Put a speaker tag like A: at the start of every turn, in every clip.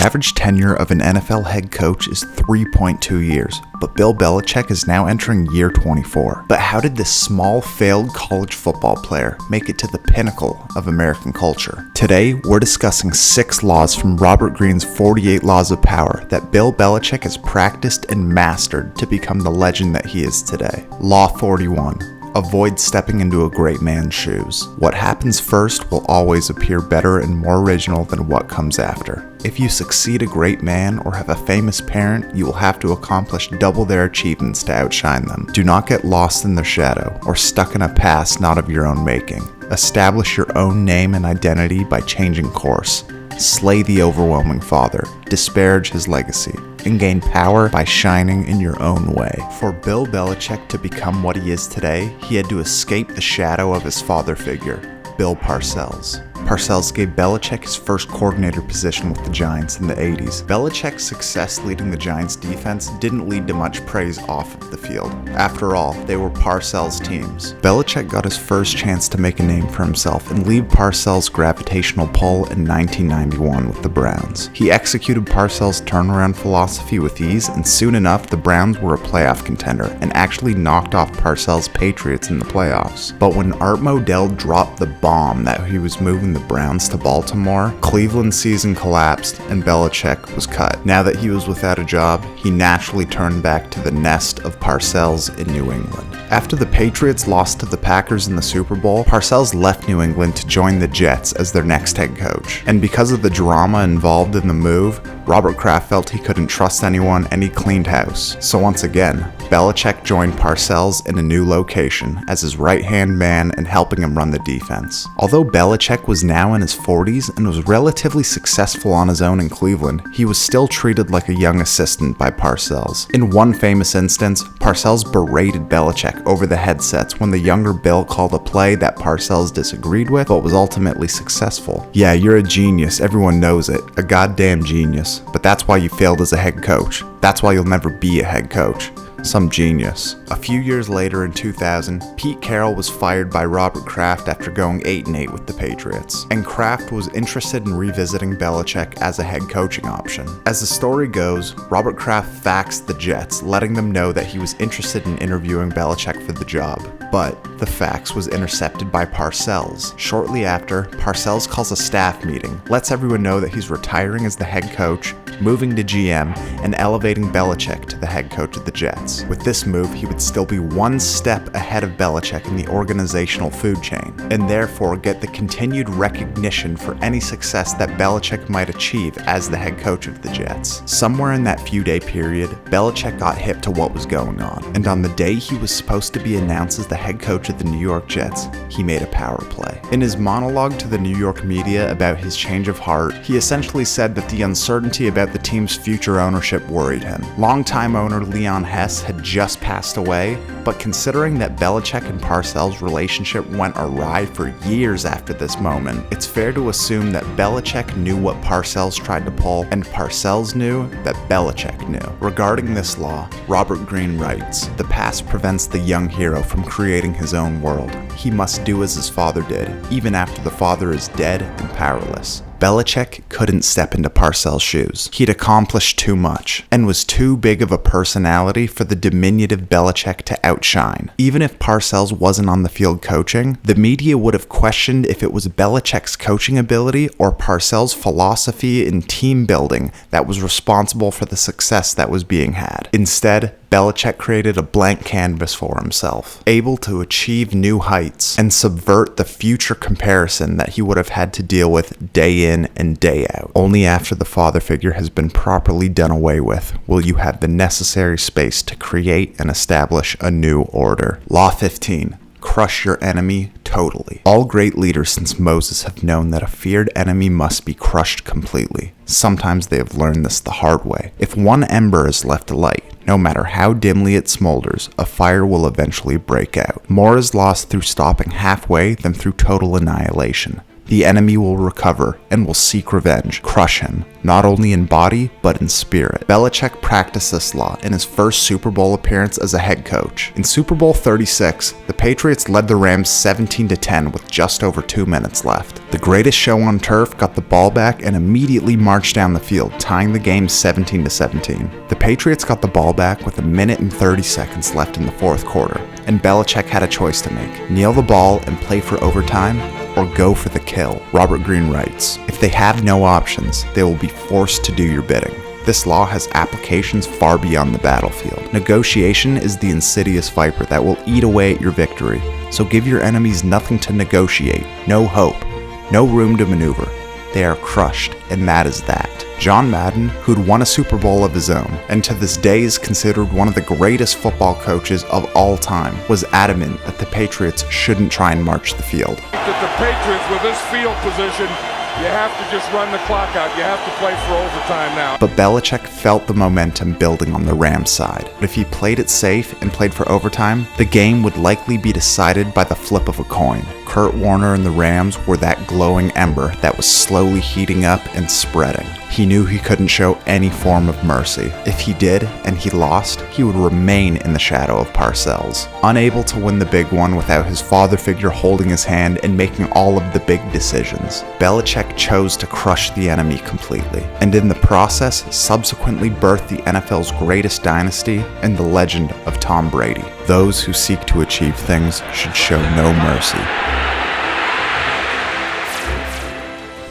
A: average tenure of an NFL head coach is 3.2 years, but Bill Belichick is now entering year 24. But how did this small, failed college football player make it to the pinnacle of American culture? Today, we're discussing 6 laws from Robert Greene's 48 Laws of Power that Bill Belichick has practiced and mastered to become the legend that he is today. Law 41. Avoid stepping into a great man's shoes. What happens first will always appear better and more original than what comes after. If you succeed a great man or have a famous parent, you will have to accomplish double their achievements to outshine them. Do not get lost in their shadow or stuck in a past not of your own making. Establish your own name and identity by changing course. Slay the overwhelming father, disparage his legacy, and gain power by shining in your own way. For Bill Belichick to become what he is today, he had to escape the shadow of his father figure, Bill Parcells. Parcells gave Belichick his first coordinator position with the Giants in the 80s. Belichick's success leading the Giants' defense didn't lead to much praise off of the field. After all, they were Parcells' teams. Belichick got his first chance to make a name for himself and leave Parcells' gravitational pull in 1991 with the Browns. He executed Parcells' turnaround philosophy with ease, and soon enough, the Browns were a playoff contender and actually knocked off Parcells' Patriots in the playoffs. But when Art Modell dropped the bomb that he was moving the Browns to Baltimore, Cleveland's season collapsed and Belichick was cut. Now that he was without a job, he naturally turned back to the nest of Parcells in New England. After the Patriots lost to the Packers in the Super Bowl, Parcells left New England to join the Jets as their next head coach. And because of the drama involved in the move, Robert Kraft felt he couldn't trust anyone and he cleaned house. So once again, Belichick joined Parcells in a new location as his right-hand man and helping him run the defense. Although Belichick was now in his 40s and was relatively successful on his own in Cleveland, he was still treated like a young assistant by Parcells. In one famous instance, Parcells berated Belichick over the headsets when the younger Bill called a play that Parcells disagreed with but was ultimately successful. Yeah, you're a genius, everyone knows it, a goddamn genius, but that's why you failed as a head coach. That's why you'll never be a head coach. Some genius. A few years later in 2000, Pete Carroll was fired by Robert Kraft after going 8-8 with the Patriots, and Kraft was interested in revisiting Belichick as a head coaching option. As the story goes, Robert Kraft faxed the Jets, letting them know that he was interested in interviewing Belichick for the job. But the fax was intercepted by Parcells. Shortly after, Parcells calls a staff meeting, lets everyone know that he's retiring as the head coach, moving to GM, and elevating Belichick to the head coach of the Jets. With this move, he would still be one step ahead of Belichick in the organizational food chain, and therefore get the continued recognition for any success that Belichick might achieve as the head coach of the Jets. Somewhere in that few-day period, Belichick got hip to what was going on, and on the day he was supposed to be announced as the head coach of the New York Jets, he made a power play. In his monologue to the New York media about his change of heart, he essentially said that the uncertainty about the team's future ownership worried him. Longtime owner Leon Hess had just passed away, but considering that Belichick and Parcells' relationship went awry for years after this moment, it's fair to assume that Belichick knew what Parcells tried to pull, and Parcells knew that Belichick knew. Regarding this law, Robert Greene writes, "The past prevents the young hero from creating his own world. He must do as his father did, even after the father is dead and powerless." Belichick couldn't step into Parcells' shoes. He'd accomplished too much, and was too big of a personality for the diminutive Belichick to outshine. Even if Parcells wasn't on the field coaching, the media would have questioned if it was Belichick's coaching ability or Parcells' philosophy in team building that was responsible for the success that was being had. Instead, Belichick created a blank canvas for himself, able to achieve new heights and subvert the future comparison that he would have had to deal with day in and day out. Only after the father figure has been properly done away with will you have the necessary space to create and establish a new order. Law 15. Crush your enemy totally. All great leaders since Moses have known that a feared enemy must be crushed completely. Sometimes they have learned this the hard way. If one ember is left alight, no matter how dimly it smolders, a fire will eventually break out. More is lost through stopping halfway than through total annihilation. The enemy will recover and will seek revenge, crush him, not only in body, but in spirit. Belichick practiced this law in his first Super Bowl appearance as a head coach. In Super Bowl 36, the Patriots led the Rams 17-10 with just over 2 minutes left. The greatest show on turf got the ball back and immediately marched down the field, tying the game 17-17. The Patriots got the ball back with 1 minute and 30 seconds left in the fourth quarter, and Belichick had a choice to make: kneel the ball and play for overtime, or go for the kill. Robert Greene writes, "If they have no options, they will be forced to do your bidding." This law has applications far beyond the battlefield. Negotiation is the insidious viper that will eat away at your victory, so give your enemies nothing to negotiate, no hope, no room to maneuver. They are crushed, and that is that. John Madden, who'd won a Super Bowl of his own, and to this day is considered one of the greatest football coaches of all time, was adamant that the Patriots shouldn't try and march the field.
B: That the Patriots, with this field position, you have to just run the clock out. You have to play for overtime now.
A: But Belichick felt the momentum building on the Rams side. But if he played it safe and played for overtime, the game would likely be decided by the flip of a coin. Kurt Warner and the Rams were that glowing ember that was slowly heating up and spreading. He knew he couldn't show any form of mercy. If he did, and he lost, he would remain in the shadow of Parcells. Unable to win the big one without his father figure holding his hand and making all of the big decisions, Belichick chose to crush the enemy completely, and in the process subsequently birthed the NFL's greatest dynasty and the legend of Tom Brady. Those who seek to achieve things should show no mercy.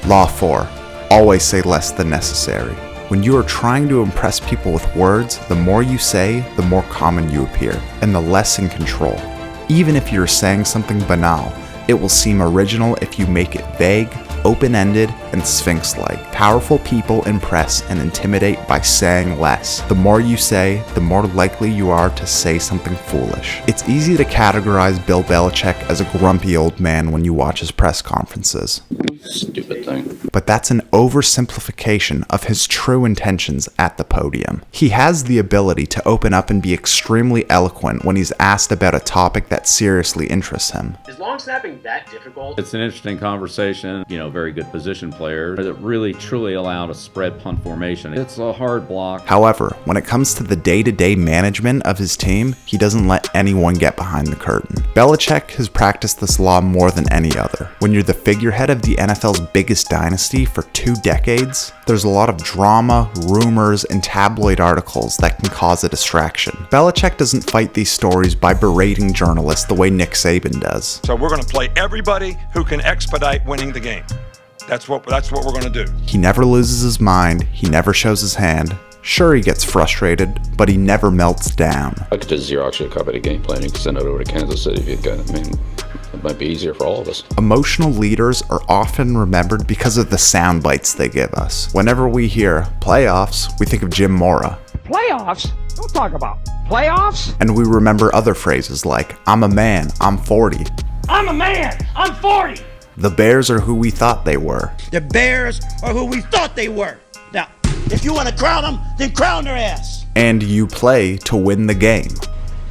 A: Law 4. Always say less than necessary. When you are trying to impress people with words, the more you say, the more common you appear, and the less in control. Even if you're saying something banal, it will seem original if you make it vague, open-ended, and sphinx-like. Powerful people impress and intimidate by saying less. The more you say, the more likely you are to say something foolish. It's easy to categorize Bill Belichick as a grumpy old man when you watch his press conferences.
C: Stupid thing.
A: But that's an oversimplification of his true intentions at the podium. He has the ability to open up and be extremely eloquent when he's asked about a topic that seriously interests him.
D: Is long snapping that difficult?
C: It's an interesting conversation. Very good position player that really truly allowed a spread punt formation. It's a hard block.
A: However, when it comes to the day-to-day management of his team, he doesn't let anyone get behind the curtain. Belichick has practiced this law more than any other. When you're the figurehead of the NFL's biggest dynasty for 2 decades, there's a lot of drama, rumors, and tabloid articles that can cause a distraction. Belichick doesn't fight these stories by berating journalists the way Nick Saban does.
E: So we're going to play everybody who can expedite winning the game. That's what we're going to do.
A: He never loses his mind, he never shows his hand. Sure, he gets frustrated, but he never melts down.
C: I could just Xerox you a copy of the game plan. You can send it over to Kansas City if you'd got it. It might be easier for all of us.
A: Emotional leaders are often remembered because of the sound bites they give us. Whenever we hear playoffs, we think of Jim Mora.
F: Playoffs? Don't talk about playoffs.
A: And we remember other phrases like, I'm a man, I'm 40.
F: I'm a man, I'm 40.
A: The Bears are who we thought they were.
G: The Bears are who we thought they were. Now, if you want to crown them, then crown their ass.
A: And you play to win the game.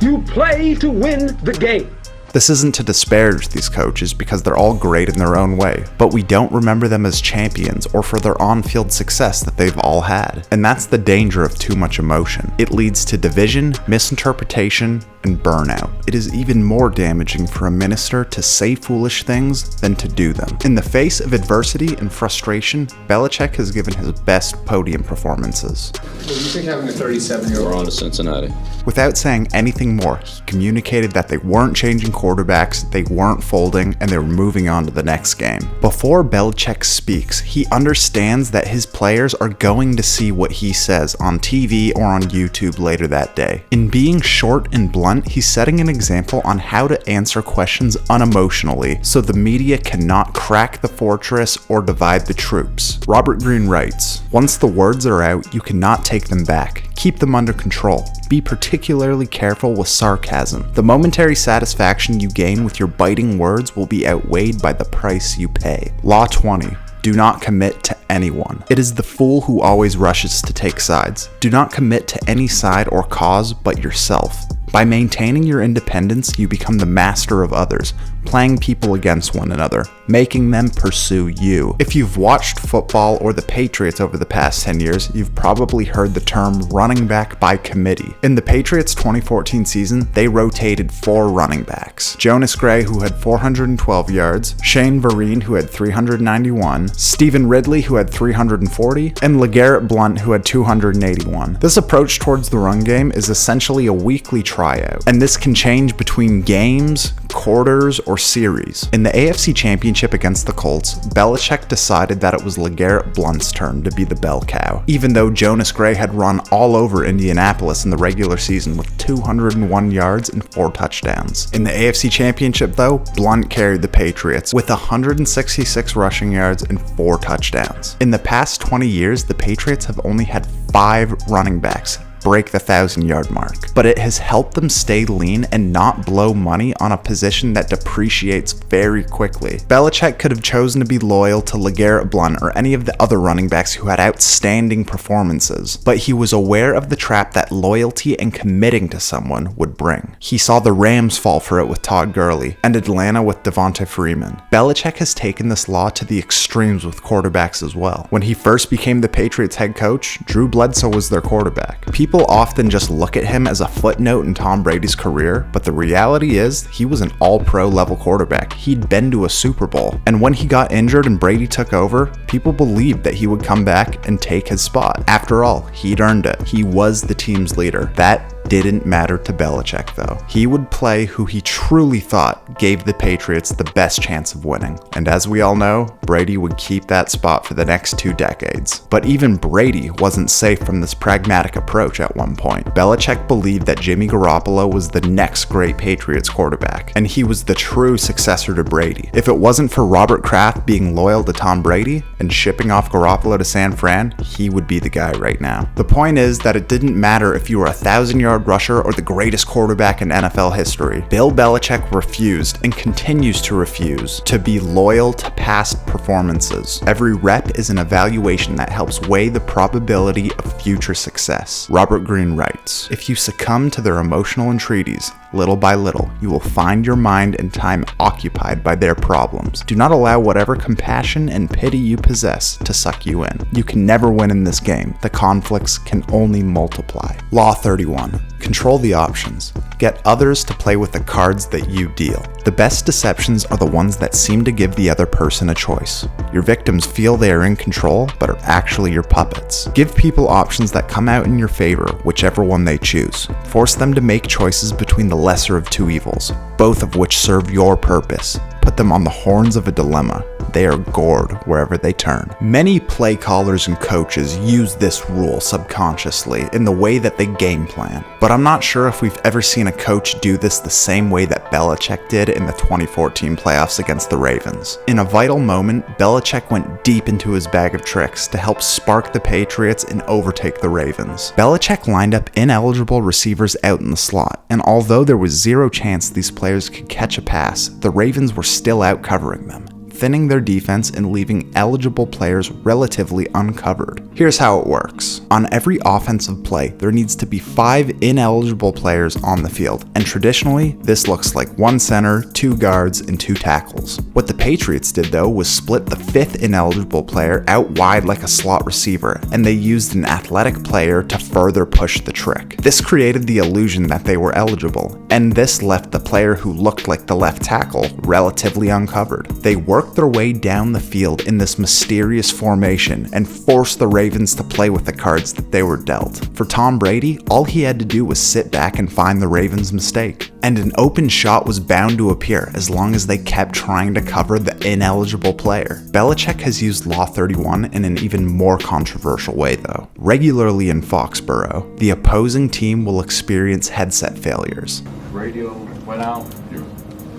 F: You play to win the game.
A: This isn't to disparage these coaches because they're all great in their own way, but we don't remember them as champions or for their on-field success that they've all had. And that's the danger of too much emotion. It leads to division, misinterpretation, and burnout. It is even more damaging for a minister to say foolish things than to do them. In the face of adversity and frustration, Belichick has given his best podium performances.
H: What do you think having a 37-year-old?
C: We're on to Cincinnati.
A: Without saying anything more, he communicated that they weren't changing quarterbacks, they weren't folding, and they were moving on to the next game. Before Belichick speaks, he understands that his players are going to see what he says on TV or on YouTube later that day. In being short and blunt, he's setting an example on how to answer questions unemotionally so the media cannot crack the fortress or divide the troops. Robert Greene writes, "Once the words are out, you cannot take them back. Keep them under control. Be particularly careful with sarcasm. The momentary satisfaction you gain with your biting words will be outweighed by the price you pay." Law 20. Do not commit to anyone. It is the fool who always rushes to take sides. Do not commit to any side or cause but yourself. By maintaining your independence, you become the master of others, playing people against one another, making them pursue you. If you've watched football or the Patriots over the past 10 years, you've probably heard the term running back by committee. In the Patriots' 2014 season, they rotated 4 running backs. Jonas Gray, who had 412 yards, Shane Vereen, who had 391, Stephen Ridley, who had 340, and LeGarrette Blount, who had 281. This approach towards the run game is essentially a weekly tryout, and this can change between games, quarters, or series. In the AFC Championship against the Colts, Belichick decided that it was LeGarrette Blount's turn to be the bell cow, even though Jonas Gray had run all over Indianapolis in the regular season with 201 yards and 4 touchdowns. In the AFC Championship though, Blount carried the Patriots with 166 rushing yards and 4 touchdowns. In the past 20 years, the Patriots have only had 5 running backs break the 1,000-yard mark, but it has helped them stay lean and not blow money on a position that depreciates very quickly. Belichick could have chosen to be loyal to LeGarrette Blount or any of the other running backs who had outstanding performances, but he was aware of the trap that loyalty and committing to someone would bring. He saw the Rams fall for it with Todd Gurley and Atlanta with Devonta Freeman. Belichick has taken this law to the extremes with quarterbacks as well. When he first became the Patriots head coach, Drew Bledsoe was their quarterback. People often just look at him as a footnote in Tom Brady's career, but the reality is he was an all-pro level quarterback. He'd been to a Super Bowl, and when he got injured and Brady took over, people believed that he would come back and take his spot. After all, he'd earned it. He was the team's leader. That didn't matter to Belichick though. He would play who he truly thought gave the Patriots the best chance of winning. And as we all know, Brady would keep that spot for the next 2 decades. But even Brady wasn't safe from this pragmatic approach at one point. Belichick believed that Jimmy Garoppolo was the next great Patriots quarterback, and he was the true successor to Brady. If it wasn't for Robert Kraft being loyal to Tom Brady and shipping off Garoppolo to San Fran, he would be the guy right now. The point is that it didn't matter if you were a 1,000-yard rusher or the greatest quarterback in NFL history. Bill Belichick refused and continues to refuse to be loyal to past performances. Every rep is an evaluation that helps weigh the probability of future success. Robert Greene writes, "If you succumb to their emotional entreaties, little by little, you will find your mind and time occupied by their problems. Do not allow whatever compassion and pity you possess to suck you in. You can never win in this game. The conflicts can only multiply." Law 31. Control the options. Get others to play with the cards that you deal. The best deceptions are the ones that seem to give the other person a choice. Your victims feel they are in control, but are actually your puppets. Give people options that come out in your favor, whichever one they choose. Force them to make choices between the lesser of 2 evils, both of which serve your purpose. Put them on the horns of a dilemma. They are gored wherever they turn. Many play callers and coaches use this rule subconsciously in the way that they game plan, but I'm not sure if we've ever seen a coach do this the same way that Belichick did in the 2014 playoffs against the Ravens. In a vital moment, Belichick went deep into his bag of tricks to help spark the Patriots and overtake the Ravens. Belichick lined up ineligible receivers out in the slot, and although there was zero chance these players could catch a pass, the Ravens were still out covering them, thinning their defense and leaving eligible players relatively uncovered. Here's how it works. On every offensive play, there needs to be 5 ineligible players on the field, and traditionally, this looks like 1 center, 2 guards, and 2 tackles. What the Patriots did though was split the 5th ineligible player out wide like a slot receiver, and they used an athletic player to further push the trick. This created the illusion that they were eligible, and this left the player who looked like the left tackle relatively uncovered. They worked their way down the field in this mysterious formation and forced the Ravens to play with the cards that they were dealt. For Tom Brady, all he had to do was sit back and find the Ravens' mistake. And an open shot was bound to appear as long as they kept trying to cover the ineligible player. Belichick has used Law 31 in an even more controversial way though. Regularly in Foxborough, the opposing team will experience headset failures.
I: Radio went out, your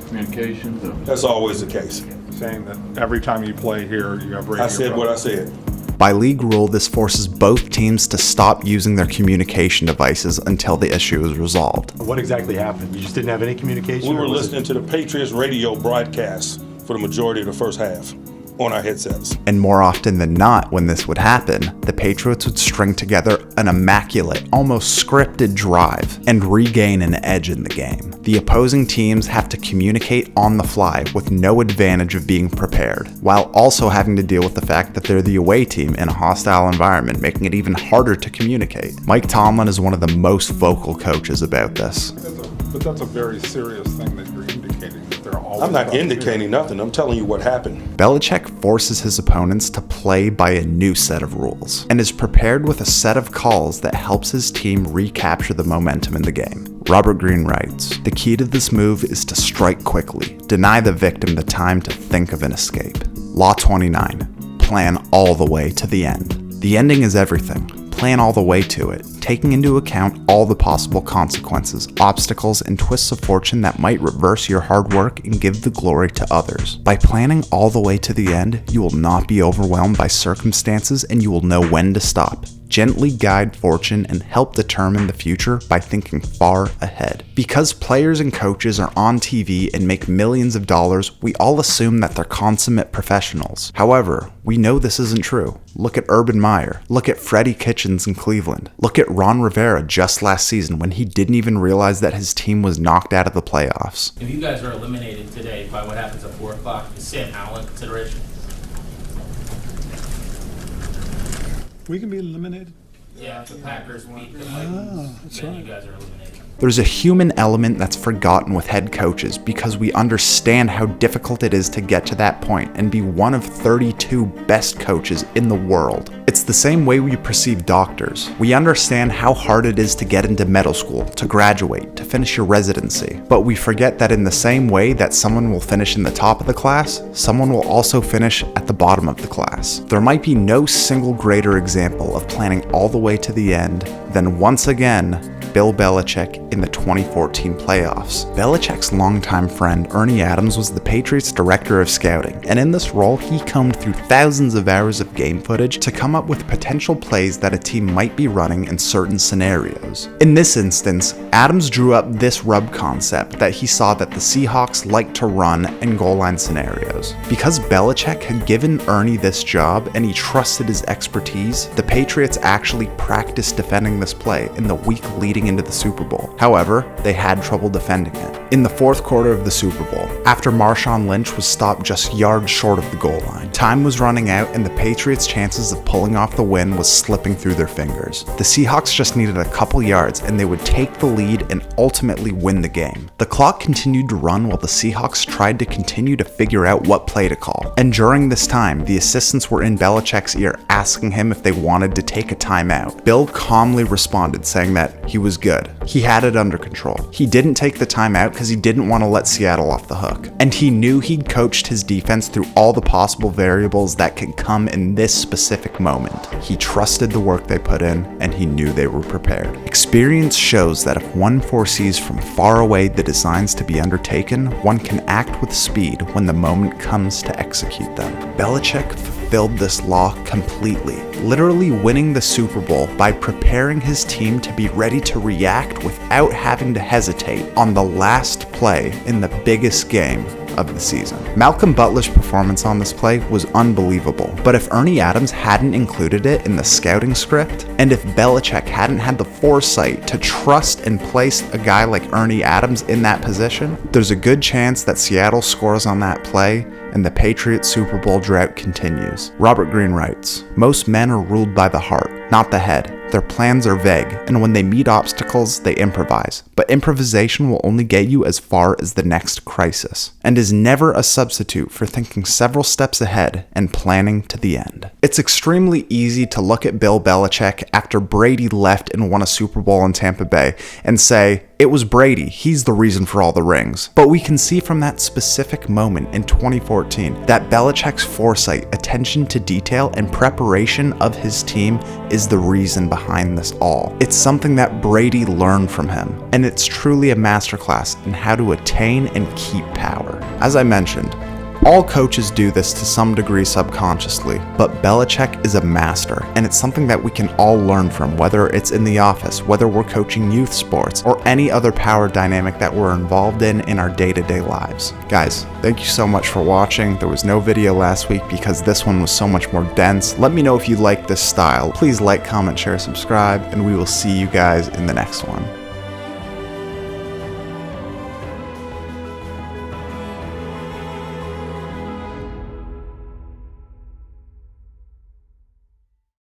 I: communications.
E: That's always the case.
B: Saying that every time you play here, you have radio.
E: I said what I said.
A: By league rule, this forces both teams to stop using their communication devices until the issue is resolved.
J: What exactly happened? You just didn't have any communication?
E: We were listening to the Patriots radio broadcast for the majority of the first half on our headsets.
A: And more often than not, when this would happen, the Patriots would string together an immaculate, almost scripted drive and regain an edge in the game. The opposing teams have to communicate on the fly with no advantage of being prepared, while also having to deal with the fact that they're the away team in a hostile environment, making it even harder to communicate. Mike Tomlin is one of the most vocal coaches about this.
I: But that's a very serious thing that you're indicating, that they're always...
E: I'm not indicating nothing. I'm telling you what happened.
A: Belichick forces his opponents to play by a new set of rules, and is prepared with a set of calls that helps his team recapture the momentum in the game. Robert Greene writes, "The key to this move is to strike quickly, deny the victim the time to think of an escape. Law 29, plan all the way to the end. The ending is everything. Plan all the way to it, taking into account all the possible consequences, obstacles, and twists of fortune that might reverse your hard work and give the glory to others. By planning all the way to the end, you will not be overwhelmed by circumstances and you will know when to stop. Gently guide fortune and help determine the future by thinking far ahead. Because players and coaches are on TV and make millions of dollars, we all assume that they're consummate professionals. However, we know this isn't true. Look at Urban Meyer. Look at Freddie Kitchens in Cleveland. Look at Ron Rivera just last season when he didn't even realize that his team was knocked out of the playoffs.
J: If you guys are eliminated today by what happens at 4 o'clock, is Sam Howell in consideration?
I: We can be eliminated?
J: Yeah, if the Packers beat the Vikings, then you guys are eliminated.
A: There's a human element that's forgotten with head coaches because we understand how difficult it is to get to that point and be one of 32 best coaches in the world. It's the same way we perceive doctors. We understand how hard it is to get into medical school, to graduate, to finish your residency. But we forget that in the same way that someone will finish in the top of the class, someone will also finish at the bottom of the class. There might be no single greater example of planning all the way to the end than, once again, Bill Belichick in the 2014 playoffs. Belichick's longtime friend Ernie Adams was the Patriots' director of scouting, and in this role he combed through thousands of hours of game footage to come up with potential plays that a team might be running in certain scenarios. In this instance, Adams drew up this rub concept that he saw that the Seahawks liked to run in goal line scenarios. Because Belichick had given Ernie this job and he trusted his expertise, the Patriots actually practiced defending this play in the week leading into the Super Bowl. However, they had trouble defending it. In the fourth quarter of the Super Bowl, after Marshawn Lynch was stopped just yards short of the goal line, time was running out and the Patriots' chances of pulling off the win was slipping through their fingers. The Seahawks just needed a couple yards and they would take the lead and ultimately win the game. The clock continued to run while the Seahawks tried to continue to figure out what play to call. And during this time, the assistants were in Belichick's ear asking him if they wanted to take a timeout. Bill calmly responded, saying that he was good. He had it under control. He didn't take the timeout because he didn't want to let Seattle off the hook. And he knew he'd coached his defense through all the possible variables that could come in this specific moment. He trusted the work they put in, and he knew they were prepared. Experience shows that if one foresees from far away the designs to be undertaken, one can act with speed when the moment comes to execute them. Belichick fulfilled this law completely, literally winning the Super Bowl by preparing his team to be ready to react without having to hesitate on the last play in the biggest game of the season. Malcolm Butler's performance on this play was unbelievable, but if Ernie Adams hadn't included it in the scouting script, and if Belichick hadn't had the foresight to trust and place a guy like Ernie Adams in that position, there's a good chance that Seattle scores on that play and the Patriots Super Bowl drought continues. Robert Greene writes, "Most men are ruled by the heart, not the head. Their plans are vague, and when they meet obstacles, they improvise. But improvisation will only get you as far as the next crisis, and is never a substitute for thinking several steps ahead and planning to the end." It's extremely easy to look at Bill Belichick after Brady left and won a Super Bowl in Tampa Bay and say, it was Brady, he's the reason for all the rings. But we can see from that specific moment in 2014 that Belichick's foresight, attention to detail, and preparation of his team is the reason behind this all. It's something that Brady learned from him, and it's truly a masterclass in how to attain and keep power. As I mentioned, All coaches do this to some degree subconsciously, but Belichick is a master, and it's something that we can all learn from, whether it's in the office, whether we're coaching youth sports, or any other power dynamic that we're involved in our day-to-day lives. Guys, thank you so much for watching. There was no video last week because this one was so much more dense. Let me know if you like this style. Please like, comment, share, subscribe, and we will see you guys in the next one.